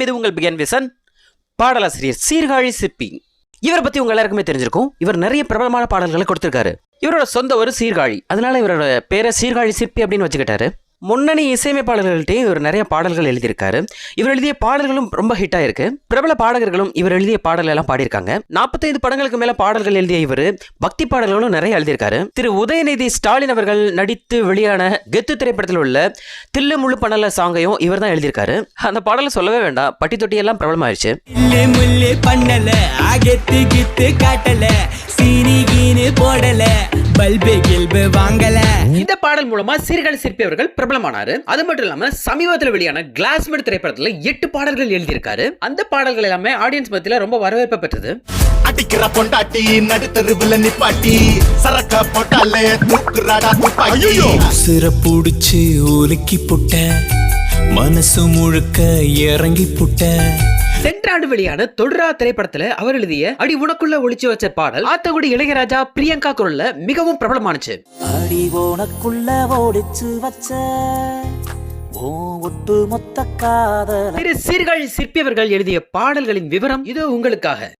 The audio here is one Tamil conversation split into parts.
இது உங்கள் பிகன் விசன். பாடலாசிரியர் சீர்காழி சிற்பி. இவரை பத்தி உங்க எல்லாருக்குமே தெரிஞ்சிருக்கும். இவர் நிறைய பிரபலமான பாடல்களை கொடுத்திருக்காரு. இவரோட சொந்த ஒரு சீர்காழி, அதனால இவரோட பேரை சீர்காழி சிற்பி அப்படின்னு வச்சுக்கிட்டாரு. முன்னணி இசையமைப்பாளர்கள்ட்டையும் இவர் நிறைய பாடல்கள் எழுதியிருக்காரு. இவர் எழுதிய பாடல்களும் ரொம்ப ஹிட் ஆயிருக்கு. பிரபல பாடகர்களும் இவர் எழுதிய பாடல்கள் எல்லாம் பாடியிருக்காங்க. 45 படங்களுக்கு மேல பாடல்கள் எழுதிய இவர் பக்தி பாடல்களும் நிறைய எழுதியிருக்காரு. திரு உதயநிதி ஸ்டாலின் அவர்கள் நடித்து வெளியான கெத்து திரைப்படத்தில் உள்ள தில்லு முள்ளு பண்ணல சாங்கையும் இவர் தான் எழுதியிருக்காரு. அந்த பாடலை சொல்லவே வேண்டாம், பட்டி தொட்டி எல்லாம் பிரபலமாயிருச்சு. இந்த பாடல் மூலமா சீர்காழி சிற்பி அவர்கள் பிரபலமானாரு. அது மட்டும் இல்லாம சமீபத்தில் வெளியான கிளாஸ்மேட் திரைப்படத்துல 8 பாடல்கள் எழுதியிருக்காரு. அந்த பாடல்கள் எல்லாமே ஆடியன்ஸ் மத்தியில ரொம்ப வரவேற்பை பெற்றது. அடிக்கிற பொண்டாட்டி நடுத்தருவுல நிப்பாட்டி சரக்க போட்டாலே தூக்குறாடா துப்பாக்கி. சிறப்புடிச்சு ஒலுக்கி புட்ட மனசு முழுக்க இறங்கி புட்ட. சென்ற ஆண்டு வெளியான தொடுரா திரைப்படத்துல அவர் எழுதிய அடி உனக்குள்ள ஒளிச்சு வச்ச பாடல் ஆத்தங்குடி இளையராஜா பிரியங்கா குரல்ல மிகவும் பிரபலமானுச்சு. அடி உனக்குள்ள ஒளிச்சு வச்ச ஒட்டு மொத்த காதல். திரு சீர்காழி சிற்பி அவர்கள் எழுதிய பாடல்களின் விவரம் இது உங்களுக்காக.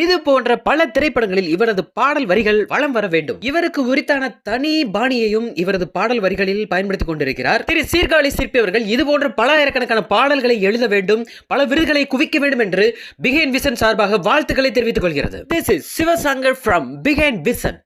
இது போன்ற பல திரைப்படங்களில் இவரது பாடல் வரிகள் வலம் வர வேண்டும். இவருக்கு உரித்தான தனி பாணியையும் இவரது பாடல் வரிகளில் பயன்படுத்திக் கொண்டிருக்கிறார். திரு சீர்காழி சிற்பி அவர்கள் இது போன்ற பல ஆயிரக்கணக்கான பாடல்களை எழுத வேண்டும், பல விருதுகளை குவிக்க வேண்டும் என்று பிகைன் விசன் சார்பாக வாழ்த்துக்களை தெரிவித்துக் கொள்கிறது. This is Siva Sanger from Behind Vision.